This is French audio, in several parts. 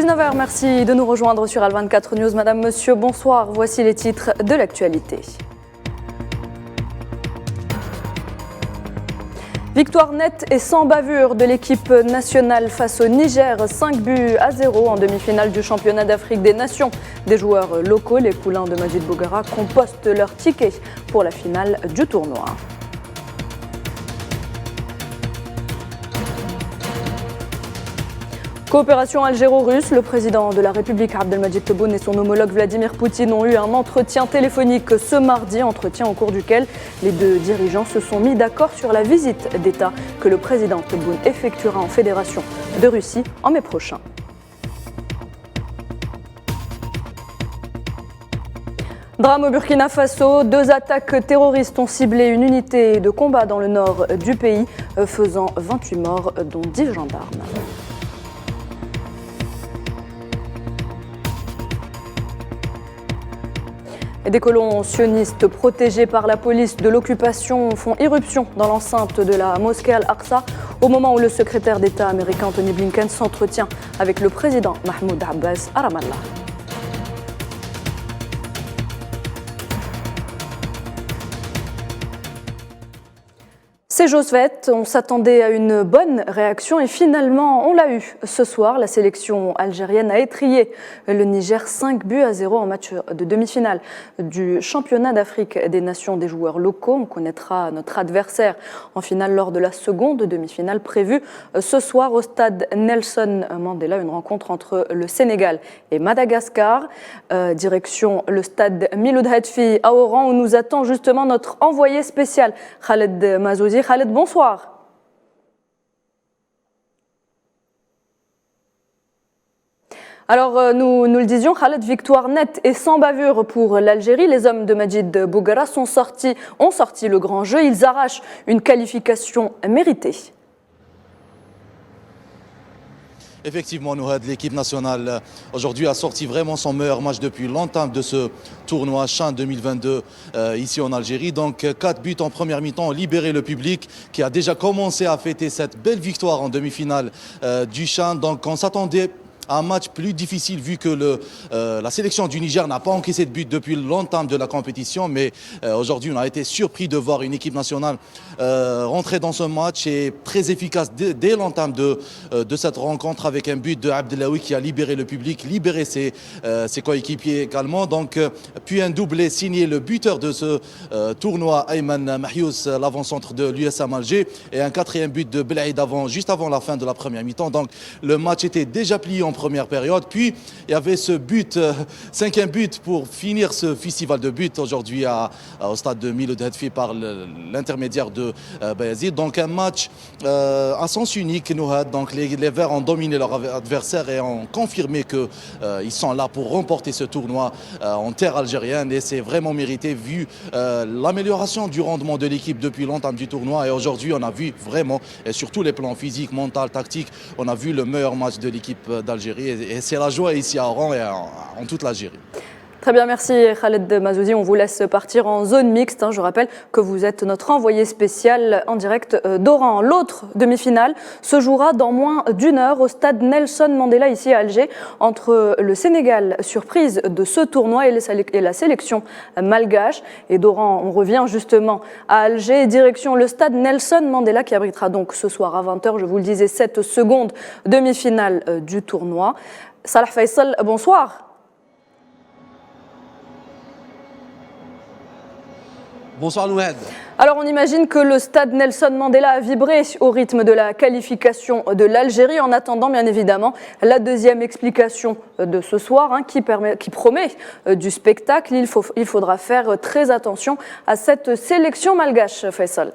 19h, merci de nous rejoindre sur Al24 News. Madame, monsieur, bonsoir. Voici les titres de l'actualité. Victoire nette et sans bavure de l'équipe nationale face au Niger, 5-0 en demi-finale du championnat d'Afrique des Nations. Des joueurs locaux, les poulains de Majid Bouguera, compostent leur ticket pour la finale du tournoi. Coopération algéro-russe, le président de la République Abdelmadjid Tebboune et son homologue Vladimir Poutine ont eu un entretien téléphonique ce mardi, entretien au cours duquel les deux dirigeants se sont mis d'accord sur la visite d'État que le président Tebboune effectuera en Fédération de Russie en mai prochain. Drame au Burkina Faso, 2 attaques terroristes ont ciblé une unité de combat dans le nord du pays, faisant 28 morts, dont 10 gendarmes. Des colons sionistes protégés par la police de l'occupation font irruption dans l'enceinte de la mosquée Al-Aqsa au moment où le secrétaire d'État américain Tony Blinken s'entretient avec le président Mahmoud Abbas à Ramallah. C'est chose faite, on s'attendait à une bonne réaction et finalement on l'a eu. Ce soir, la sélection algérienne a étrillé le Niger 5-0 en match de demi-finale du championnat d'Afrique des Nations des joueurs locaux. On connaîtra notre adversaire en finale lors de la seconde demi-finale prévue ce soir au stade Nelson Mandela, une rencontre entre le Sénégal et Madagascar. Direction le stade Miloud Hadfi à Oran où nous attend justement notre envoyé spécial Khaled Mazoudi. Khaled, bonsoir. Alors, nous le disions, Khaled, victoire nette et sans bavure pour l'Algérie. Les hommes de Majid Bouguera ont sorti le grand jeu. Ils arrachent une qualification méritée. Effectivement, l'équipe nationale aujourd'hui a sorti vraiment son meilleur match depuis l'entame de ce tournoi CHAN 2022 ici en Algérie. Donc 4 buts en première mi-temps ont libéré le public qui a déjà commencé à fêter cette belle victoire en demi-finale du CHAN. Donc on s'attendait un match plus difficile vu que la sélection du Niger n'a pas encaissé de but depuis l'entame de la compétition. Mais aujourd'hui, on a été surpris de voir une équipe nationale rentrer dans ce match et très efficace dès l'entame de cette rencontre avec un but de Abdelawi qui a libéré le public, libéré ses coéquipiers également. Donc, puis un doublé signé le buteur de ce tournoi, Ayman Mahious, l'avant-centre de l'USM Alger, et un 4e but de Belaïd juste avant la fin de la première mi-temps. Donc, le match était déjà plié en première période, puis il y avait ce but, 5e but pour finir ce festival de buts aujourd'hui au stade de Miloud Hadfi par l'intermédiaire de Bayazid. Donc un match à sens unique, donc les Verts ont dominé leur adversaire et ont confirmé qu'ils sont là pour remporter ce tournoi en terre algérienne et c'est vraiment mérité vu l'amélioration du rendement de l'équipe depuis l'entame du tournoi et aujourd'hui on a vu vraiment, et sur tous les plans physiques, mental, tactique, on a vu le meilleur match de l'équipe d'Algérie. Et c'est la joie ici à Oran et en toute l'Algérie. Très bien, merci Khaled Mazoudi. On vous laisse partir en zone mixte. Je rappelle que vous êtes notre envoyé spécial en direct d'Oran. L'autre demi-finale se jouera dans moins d'1 heure au stade Nelson Mandela ici à Alger entre le Sénégal, surprise de ce tournoi, et la sélection malgache. Et d'Oran, on revient justement à Alger, direction le stade Nelson Mandela qui abritera donc ce soir à 20h, je vous le disais, cette seconde demi-finale du tournoi. Salah Faisal, bonsoir. Bonsoir Nouhed. Alors on imagine que le stade Nelson Mandela a vibré au rythme de la qualification de l'Algérie en attendant bien évidemment la deuxième explication de ce soir qui promet du spectacle. Il faudra faire très attention à cette sélection malgache, Faisal.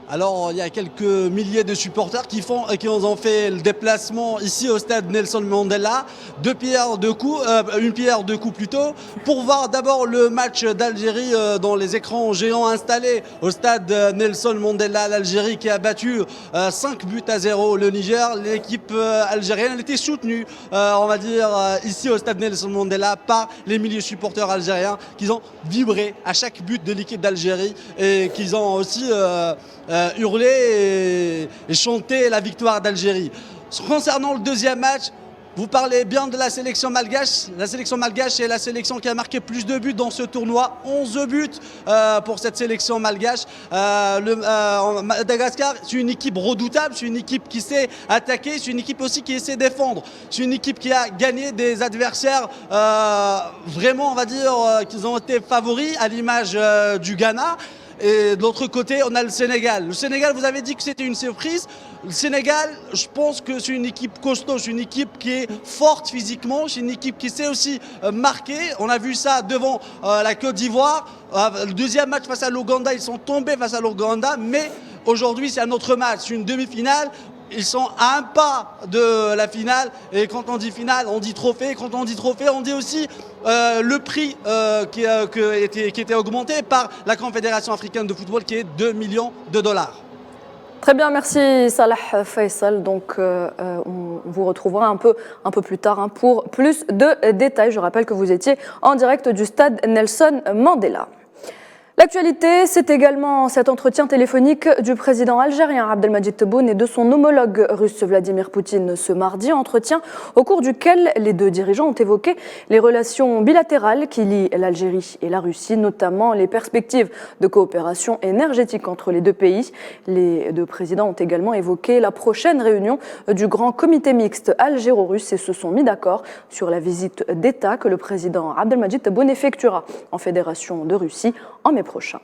Alors, il y a quelques milliers de supporters qui ont fait le déplacement ici au stade Nelson Mandela. Une pierre deux coups plutôt, pour voir d'abord le match d'Algérie dans les écrans géants installés au stade Nelson Mandela. L'Algérie qui a battu 5-0 le Niger. L'équipe algérienne était soutenue, on va dire, ici au stade Nelson Mandela par les milliers de supporters algériens qui ont vibré à chaque but de l'équipe d'Algérie et qui ont aussi hurler et chanter la victoire d'Algérie. Concernant le deuxième match, vous parlez bien de la sélection malgache. La sélection malgache est la sélection qui a marqué plus de buts dans ce tournoi. 11 buts pour cette sélection malgache. Madagascar, c'est une équipe redoutable, c'est une équipe qui sait attaquer, c'est une équipe aussi qui sait défendre. C'est une équipe qui a gagné des adversaires vraiment, on va dire, qu'ils ont été favoris à l'image du Ghana. Et de l'autre côté, on a le Sénégal. Le Sénégal, vous avez dit que c'était une surprise. Le Sénégal, je pense que c'est une équipe costaud, c'est une équipe qui est forte physiquement, c'est une équipe qui sait aussi marquer. On a vu ça devant la Côte d'Ivoire. Le deuxième match face à l'Ouganda, ils sont tombés face à l'Ouganda. Mais aujourd'hui, c'est un autre match, c'est une demi-finale. Ils sont à un pas de la finale. Et quand on dit finale, on dit trophée. Et quand on dit trophée, on dit aussi le prix qui était augmenté par la Confédération africaine de football, qui est 2 millions de dollars. Très bien, merci Salah Faisal. Donc, on vous retrouvera un peu plus tard pour plus de détails. Je rappelle que vous étiez en direct du stade Nelson Mandela. L'actualité, c'est également cet entretien téléphonique du président algérien Abdelmadjid Tebboune et de son homologue russe Vladimir Poutine ce mardi, entretien au cours duquel les deux dirigeants ont évoqué les relations bilatérales qui lient l'Algérie et la Russie, notamment les perspectives de coopération énergétique entre les deux pays. Les deux présidents ont également évoqué la prochaine réunion du grand comité mixte algéro-russe et se sont mis d'accord sur la visite d'État que le président Abdelmadjid Tebboune effectuera en Fédération de Russie en mai prochain.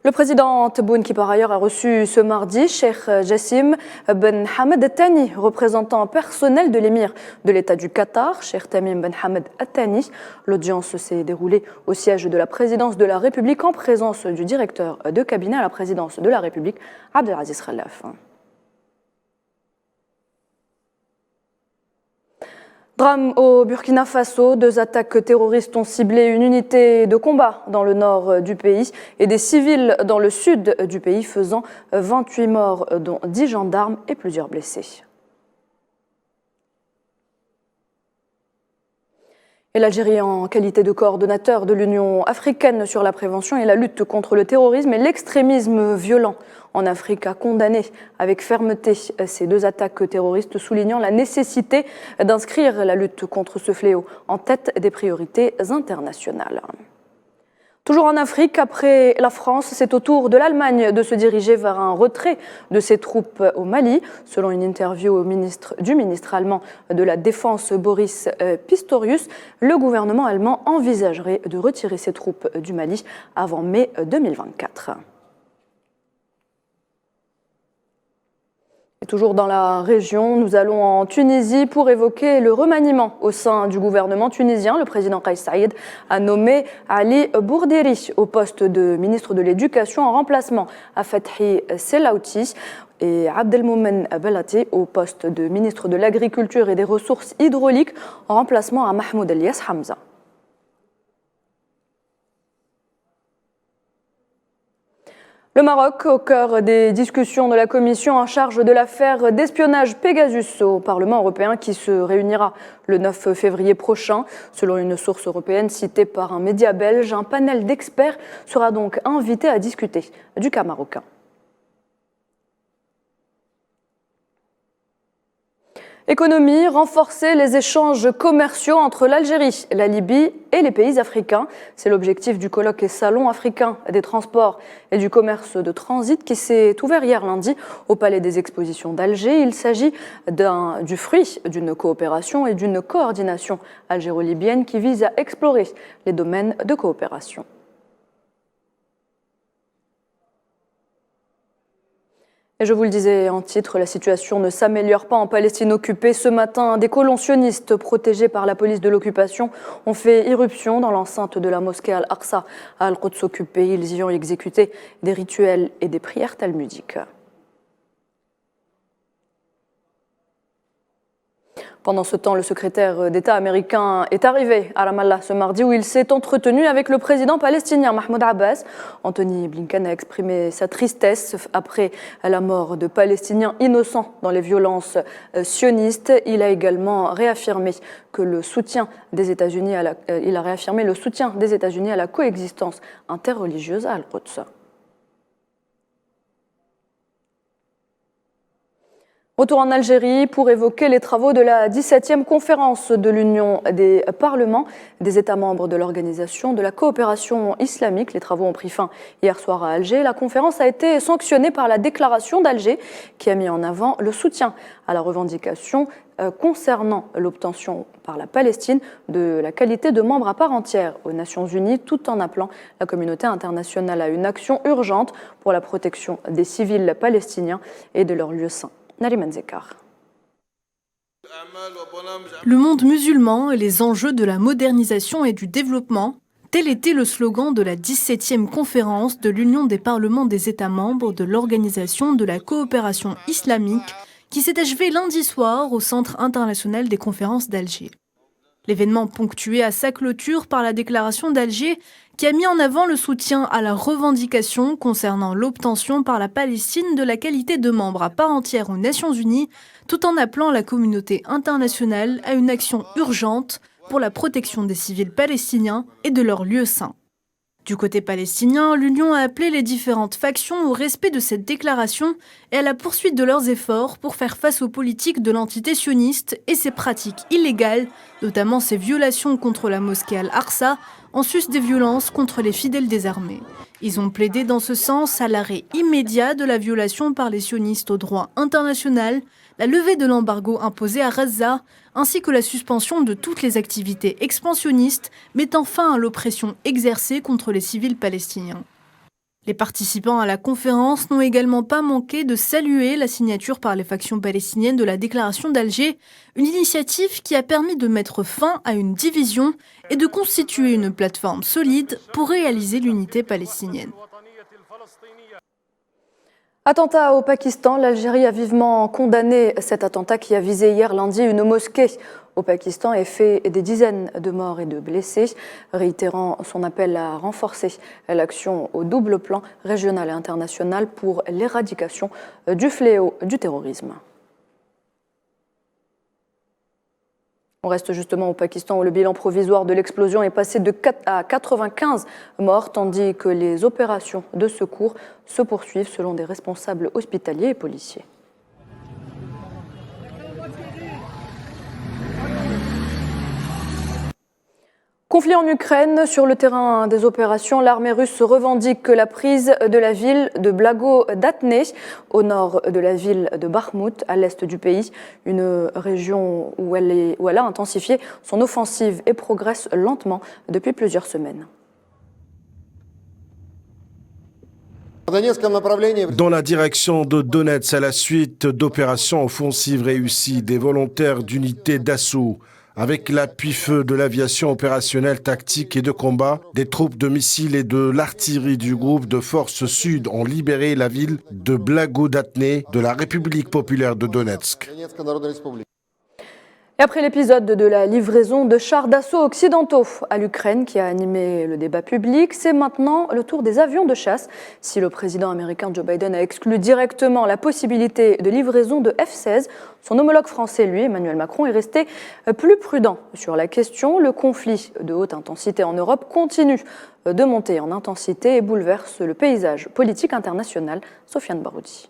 Le président Tebboune, qui par ailleurs a reçu ce mardi Cheikh Jassim Ben Hamed Al Thani, représentant personnel de l'émir de l'État du Qatar, Cheikh Tamim Ben Hamed Al Thani. L'audience s'est déroulée au siège de la présidence de la République en présence du directeur de cabinet à la présidence de la République, Abdelaziz Khalaf. Drame au Burkina Faso, 2 attaques terroristes ont ciblé une unité de combat dans le nord du pays et des civils dans le sud du pays, faisant 28 morts, dont 10 gendarmes et plusieurs blessés. Et l'Algérie, en qualité de coordonnateur de l'Union africaine sur la prévention et la lutte contre le terrorisme et l'extrémisme violent en Afrique, a condamné avec fermeté ces 2 attaques terroristes, soulignant la nécessité d'inscrire la lutte contre ce fléau en tête des priorités internationales. Toujours en Afrique, après la France, c'est au tour de l'Allemagne de se diriger vers un retrait de ses troupes au Mali. Selon une interview du ministre allemand de la Défense, Boris Pistorius, le gouvernement allemand envisagerait de retirer ses troupes du Mali avant mai 2024. Et toujours dans la région, nous allons en Tunisie pour évoquer le remaniement au sein du gouvernement tunisien. Le président Kais Saïed a nommé Ali Bourderi au poste de ministre de l'Éducation en remplacement à Fethi Selaouti et Abdelmoumen Belati au poste de ministre de l'Agriculture et des Ressources hydrauliques en remplacement à Mahmoud Elias Hamza. Le Maroc, au cœur des discussions de la commission en charge de l'affaire d'espionnage Pegasus au Parlement européen qui se réunira le 9 février prochain. Selon une source européenne citée par un média belge, un panel d'experts sera donc invité à discuter du cas marocain. Économie, renforcer les échanges commerciaux entre l'Algérie, la Libye et les pays africains. C'est l'objectif du colloque et salon africain des transports et du commerce de transit qui s'est ouvert hier lundi au Palais des Expositions d'Alger. Il s'agit du fruit d'une coopération et d'une coordination algéro-libyenne qui vise à explorer les domaines de coopération. Et je vous le disais en titre, la situation ne s'améliore pas en Palestine occupée. Ce matin, des colons sionistes protégés par la police de l'occupation ont fait irruption dans l'enceinte de la mosquée Al-Aqsa à Al-Quds occupée. Ils y ont exécuté des rituels et des prières talmudiques. Pendant ce temps, le secrétaire d'État américain est arrivé à Ramallah ce mardi où il s'est entretenu avec le président palestinien Mahmoud Abbas. Anthony Blinken a exprimé sa tristesse après la mort de Palestiniens innocents dans les violences sionistes. Il a également réaffirmé que le soutien des États-Unis à la coexistence interreligieuse à Al-Quds. Retour en Algérie pour évoquer les travaux de la 17e conférence de l'Union des parlements des États membres de l'Organisation de la coopération islamique. Les travaux ont pris fin hier soir à Alger. La conférence a été sanctionnée par la déclaration d'Alger qui a mis en avant le soutien à la revendication concernant l'obtention par la Palestine de la qualité de membre à part entière aux Nations Unies, tout en appelant la communauté internationale à une action urgente pour la protection des civils palestiniens et de leurs lieux saints. Nariman Zekar. Le monde musulman et les enjeux de la modernisation et du développement, tel était le slogan de la 17e conférence de l'Union des parlements des États membres de l'Organisation de la coopération islamique qui s'est achevée lundi soir au Centre international des conférences d'Alger. L'événement ponctué à sa clôture par la déclaration d'Alger qui a mis en avant le soutien à la revendication concernant l'obtention par la Palestine de la qualité de membre à part entière aux Nations Unies, tout en appelant la communauté internationale à une action urgente pour la protection des civils palestiniens et de leurs lieux saints. Du côté palestinien, l'Union a appelé les différentes factions au respect de cette déclaration et à la poursuite de leurs efforts pour faire face aux politiques de l'entité sioniste et ses pratiques illégales, notamment ses violations contre la mosquée Al-Aqsa, en sus des violences contre les fidèles désarmés. Ils ont plaidé dans ce sens à l'arrêt immédiat de la violation par les sionistes au droit international, la levée de l'embargo imposé à Gaza, ainsi que la suspension de toutes les activités expansionnistes mettant fin à l'oppression exercée contre les civils palestiniens. Les participants à la conférence n'ont également pas manqué de saluer la signature par les factions palestiniennes de la déclaration d'Alger, une initiative qui a permis de mettre fin à une division et de constituer une plateforme solide pour réaliser l'unité palestinienne. Attentat au Pakistan, l'Algérie a vivement condamné cet attentat qui a visé hier lundi une mosquée au Pakistan et fait des dizaines de morts et de blessés, réitérant son appel à renforcer l'action au double plan régional et international pour l'éradication du fléau du terrorisme. On reste justement au Pakistan où le bilan provisoire de l'explosion est passé de 4 à 95 morts, tandis que les opérations de secours se poursuivent selon des responsables hospitaliers et policiers. Conflit en Ukraine. Sur le terrain des opérations, l'armée russe revendique la prise de la ville de Blagodatne, au nord de la ville de Bakhmout, à l'est du pays, une région où elle a intensifié son offensive et progresse lentement depuis plusieurs semaines. Dans la direction de Donetsk, à la suite d'opérations offensives réussies, des volontaires d'unités d'assaut, avec l'appui-feu de l'aviation opérationnelle tactique et de combat, des troupes de missiles et de l'artillerie du groupe de forces sud ont libéré la ville de Blagodatne de la République populaire de Donetsk. Et après l'épisode de la livraison de chars d'assaut occidentaux à l'Ukraine qui a animé le débat public, c'est maintenant le tour des avions de chasse. Si le président américain Joe Biden a exclu directement la possibilité de livraison de F-16, son homologue français, lui, Emmanuel Macron, est resté plus prudent sur la question. Le conflit de haute intensité en Europe continue de monter en intensité et bouleverse le paysage politique international. Sofiane Baroudi.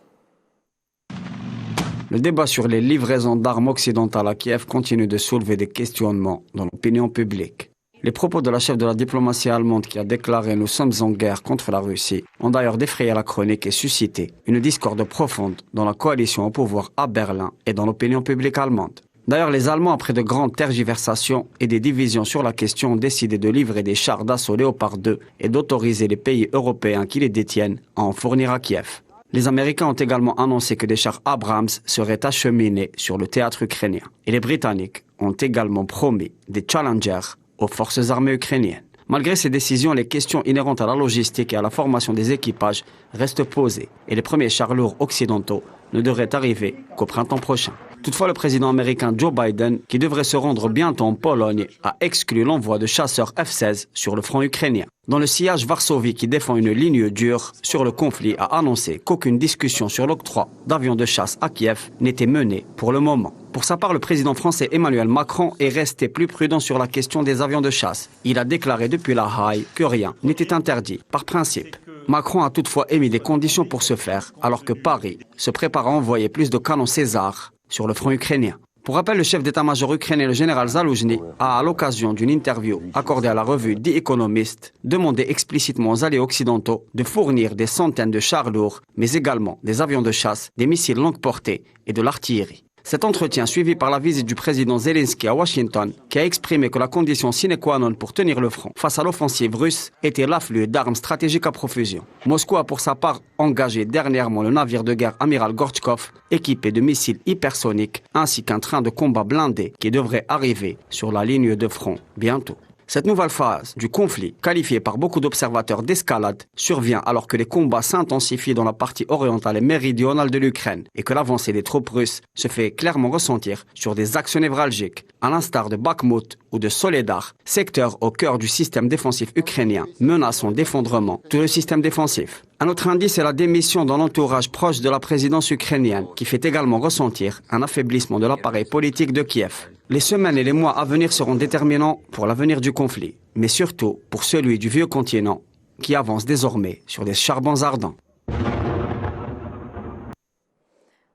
Le débat sur les livraisons d'armes occidentales à Kiev continue de soulever des questionnements dans l'opinion publique. Les propos de la chef de la diplomatie allemande qui a déclaré « Nous sommes en guerre contre la Russie » ont d'ailleurs défrayé la chronique et suscité une discorde profonde dans la coalition au pouvoir à Berlin et dans l'opinion publique allemande. D'ailleurs, les Allemands, après de grandes tergiversations et des divisions sur la question, ont décidé de livrer des chars d'assaut Léopard 2 et d'autoriser les pays européens qui les détiennent à en fournir à Kiev. Les Américains ont également annoncé que des chars Abrams seraient acheminés sur le théâtre ukrainien. Et les Britanniques ont également promis des Challengers aux forces armées ukrainiennes. Malgré ces décisions, les questions inhérentes à la logistique et à la formation des équipages restent posées. Et les premiers chars lourds occidentaux ne devraient arriver qu'au printemps prochain. Toutefois, le président américain Joe Biden, qui devrait se rendre bientôt en Pologne, a exclu l'envoi de chasseurs F-16 sur le front ukrainien. Dans le sillage, Varsovie, qui défend une ligne dure sur le conflit, a annoncé qu'aucune discussion sur l'octroi d'avions de chasse à Kiev n'était menée pour le moment. Pour sa part, le président français Emmanuel Macron est resté plus prudent sur la question des avions de chasse. Il a déclaré depuis La Haye que rien n'était interdit, par principe. Macron a toutefois émis des conditions pour ce faire, alors que Paris se prépare à envoyer plus de canons César sur le front ukrainien. Pour rappel, le chef d'état-major ukrainien, le général Zaloujny, a, à l'occasion d'une interview accordée à la revue The Economist, demandé explicitement aux alliés occidentaux de fournir des centaines de chars lourds, mais également des avions de chasse, des missiles longue portée et de l'artillerie. Cet entretien, suivi par la visite du président Zelensky à Washington, qui a exprimé que la condition sine qua non pour tenir le front face à l'offensive russe était l'afflux d'armes stratégiques à profusion. Moscou a pour sa part engagé dernièrement le navire de guerre amiral Gorchkov, équipé de missiles hypersoniques, ainsi qu'un train de combat blindé qui devrait arriver sur la ligne de front bientôt. Cette nouvelle phase du conflit, qualifiée par beaucoup d'observateurs d'escalade, survient alors que les combats s'intensifient dans la partie orientale et méridionale de l'Ukraine et que l'avancée des troupes russes se fait clairement ressentir sur des axes névralgiques, à l'instar de Bakhmut ou de Soledar, secteurs au cœur du système défensif ukrainien, menaçant d'effondrement tout le système défensif. Un autre indice est la démission d'un entourage proche de la présidence ukrainienne, qui fait également ressentir un affaiblissement de l'appareil politique de Kiev. Les semaines et les mois à venir seront déterminants pour l'avenir du conflit, mais surtout pour celui du vieux continent, qui avance désormais sur des charbons ardents.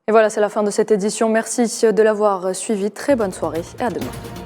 Et voilà, c'est la fin de cette édition. Merci de l'avoir suivi. Très bonne soirée et à demain.